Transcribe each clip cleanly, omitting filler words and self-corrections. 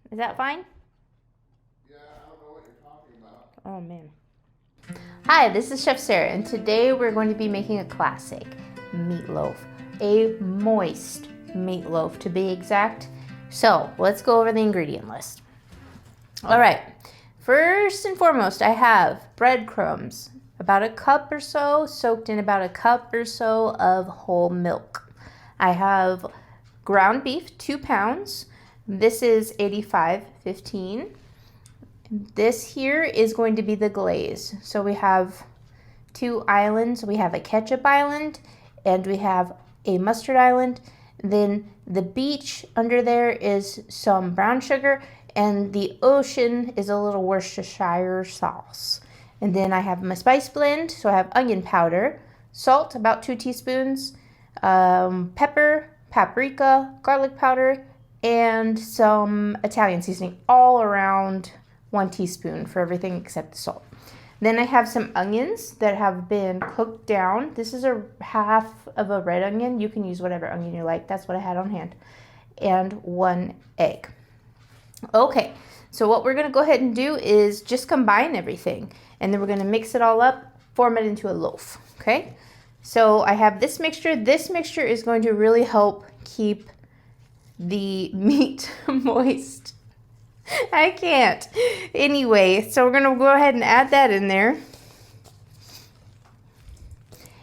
Is that fine? Yeah, I don't know what you're talking about. Oh man. Hi, this is Chef Sara, and today we're going to be making a classic meatloaf. A moist meatloaf to be exact. So let's go over the ingredient list. All right, first and foremost, I have breadcrumbs, about a cup or so, soaked in about a cup or so of whole milk. I have ground beef, 2 pounds. This is 85.15. This here is going to be the glaze. So we have 2 islands. We have a ketchup island and we have a mustard island. Then the beach under there is some brown sugar, and the ocean is a little Worcestershire sauce. And then I have my spice blend. So I have onion powder, salt, about 2 teaspoons, pepper, paprika, garlic powder, and some Italian seasoning, all around 1 teaspoon for everything except the salt. Then I have some onions that have been cooked down. This is a half of a red onion. You can use whatever onion you like. That's what I had on hand. And 1 egg. Okay, so what we're going to go ahead and do is just combine everything. And then we're going to mix it all up, form it into a loaf. Okay, so I have this mixture. This mixture is going to really help keep the meat moist. I can't. Anyway, so we're going to go ahead and add that in there.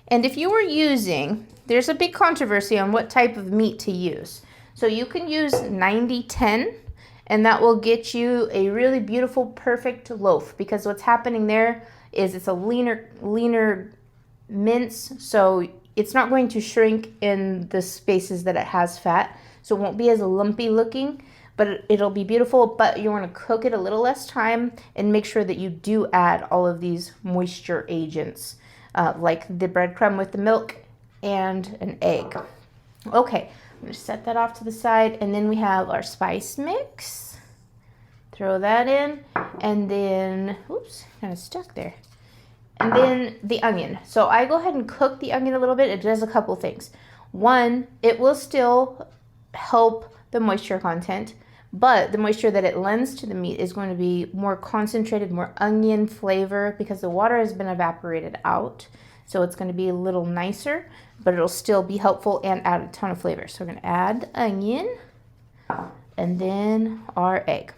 And if you were using, there's a big controversy on what type of meat to use. So you can use 90-10, and that will get you a really beautiful, perfect loaf, because what's happening there is it's a leaner mince, so it's not going to shrink in the spaces that it has fat, so it won't be as lumpy looking, but it'll be beautiful. But you want to cook it a little less time and make sure that you do add all of these moisture agents, like the breadcrumb with the milk and an egg. Okay, I'm going to set that off to the side, and then we have our spice mix. Throw that in, and then, oops, kind of stuck there. And then the onion. So I go ahead and cook the onion a little bit. It does a couple things. One, it will still help the moisture content, but the moisture that it lends to the meat is going to be more concentrated, more onion flavor, because the water has been evaporated out. So it's going to be a little nicer, but it'll still be helpful and add a ton of flavor. So we're going to add the onion and then our egg.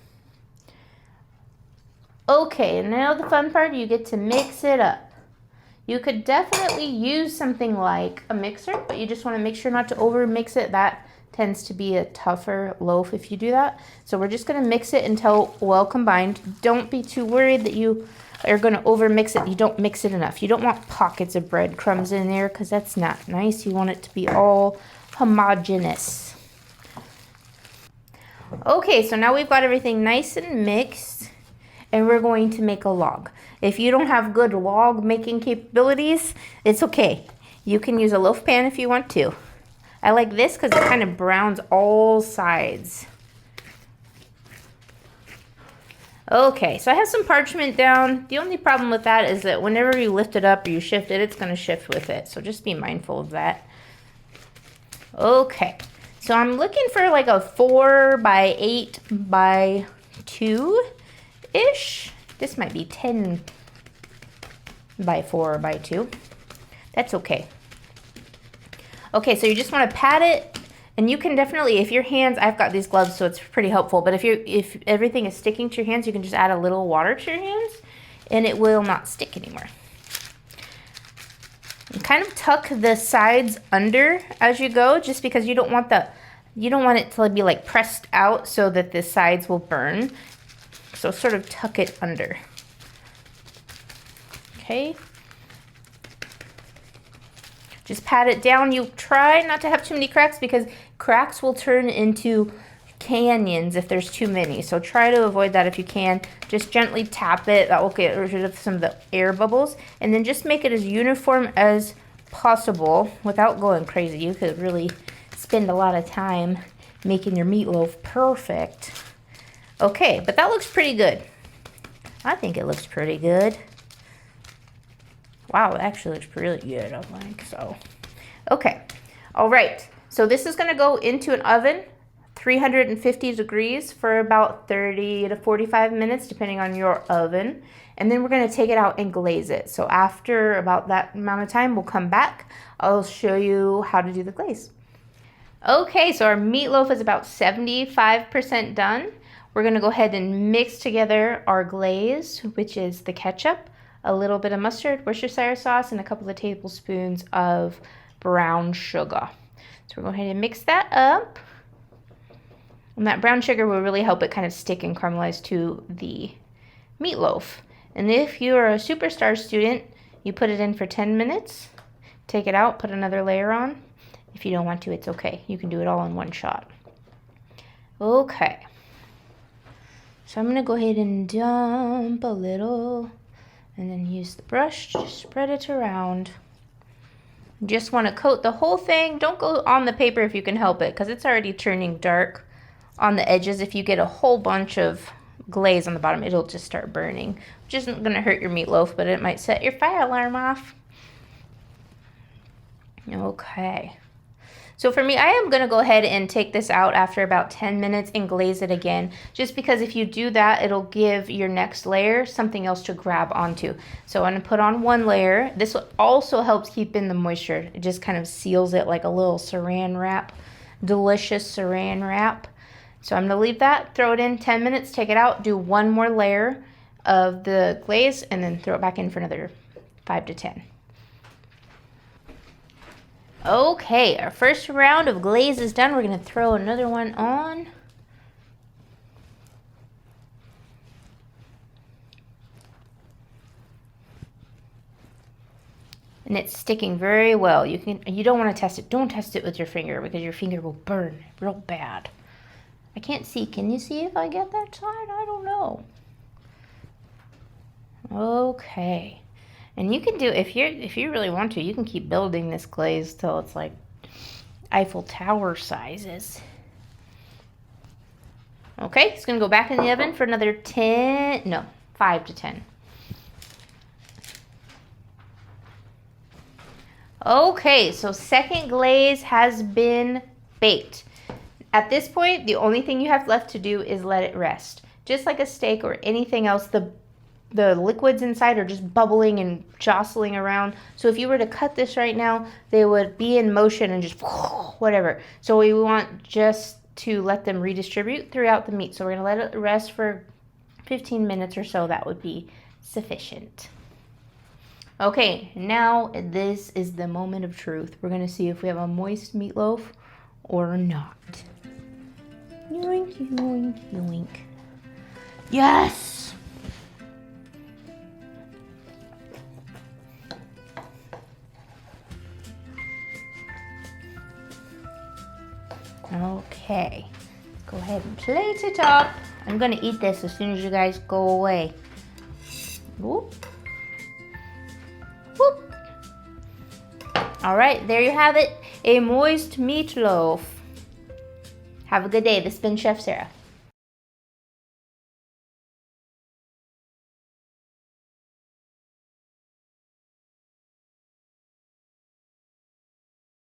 Okay, and now the fun part, you get to mix it up. You could definitely use something like a mixer, but you just want to make sure not to over mix it. That tends to be a tougher loaf if you do that. So we're just going to mix it until well combined. Don't be too worried that you are going to over mix it. You don't mix it enough. You don't want pockets of breadcrumbs in there, because that's not nice. You want it to be all homogeneous. Okay, so now we've got everything nice and mixed, and we're going to make a log. If you don't have good log making capabilities, it's okay. You can use a loaf pan if you want to. I like this because it kind of browns all sides. Okay, so I have some parchment down. The only problem with that is that whenever you lift it up or you shift it, it's going to shift with it. So just be mindful of that. Okay, so I'm looking for like a 4x8x2-ish. This might be 10x4x2. That's okay. Okay, so you just want to pat it, and you can definitely, if your hands, I've got these gloves, so it's pretty helpful, but if everything is sticking to your hands, you can just add a little water to your hands, and it will not stick anymore. And kind of tuck the sides under as you go, just because you don't want it to be like pressed out so that the sides will burn. So sort of tuck it under. Okay. Just pat it down. You try not to have too many cracks, because cracks will turn into canyons if there's too many. So try to avoid that if you can. Just gently tap it. That will get rid of some of the air bubbles. And then just make it as uniform as possible without going crazy. You could really spend a lot of time making your meatloaf perfect. Okay, but that looks pretty good. I think it looks pretty good. Wow, it actually looks really good, I think so. Okay, all right. So this is gonna go into an oven 350 degrees for about 30 to 45 minutes, depending on your oven. And then we're gonna take it out and glaze it. So after about that amount of time, we'll come back. I'll show you how to do the glaze. Okay, so our meatloaf is about 75% done. We're gonna go ahead and mix together our glaze, which is the ketchup, a little bit of mustard, Worcestershire sauce, and a couple of tablespoons of brown sugar. So we're going to go ahead and mix that up. And that brown sugar will really help it kind of stick and caramelize to the meatloaf. And if you're a superstar student, you put it in for 10 minutes, take it out, put another layer on. If you don't want to, it's okay. You can do it all in one shot. Okay. So I'm going to go ahead and dump a little and then use the brush to spread it around. You just want to coat the whole thing. Don't go on the paper if you can help it, because it's already turning dark on the edges. If you get a whole bunch of glaze on the bottom, it'll just start burning, which isn't going to hurt your meatloaf, but it might set your fire alarm off. Okay. So for me, I am going to go ahead and take this out after about 10 minutes and glaze it again, just because if you do that, it'll give your next layer something else to grab onto. So I'm going to put on one layer. This also helps keep in the moisture. It just kind of seals it like a little saran wrap, delicious saran wrap. So I'm going to leave that, throw it in 10 minutes, take it out, do one more layer of the glaze, and then throw it back in for another 5 to 10. Okay, our first round of glaze is done. We're going to throw another one on. And it's sticking very well. You don't want to test it. Don't test it with your finger, because your finger will burn real bad. I can't see. Can you see if I get that side? I don't know. Okay. And you can do, if you really want to, you can keep building this glaze till it's like Eiffel Tower sizes. Okay, it's gonna go back in the oven for another 5 to 10. Okay, so second glaze has been baked. At this point, the only thing you have left to do is let it rest. Just like a steak or anything else, the liquids inside are just bubbling and jostling around. So if you were to cut this right now, they would be in motion and just whatever. So we want just to let them redistribute throughout the meat. So we're going to let it rest for 15 minutes or so. That would be sufficient. Okay, now this is the moment of truth. We're going to see if we have a moist meatloaf or not. Yoink, yoink, yoink. Yes! Okay, go ahead and plate it up. I'm gonna eat this as soon as you guys go away. Whoop. Whoop. All right, there you have it, a moist meatloaf. Have a good day. This has been Chef Sarah.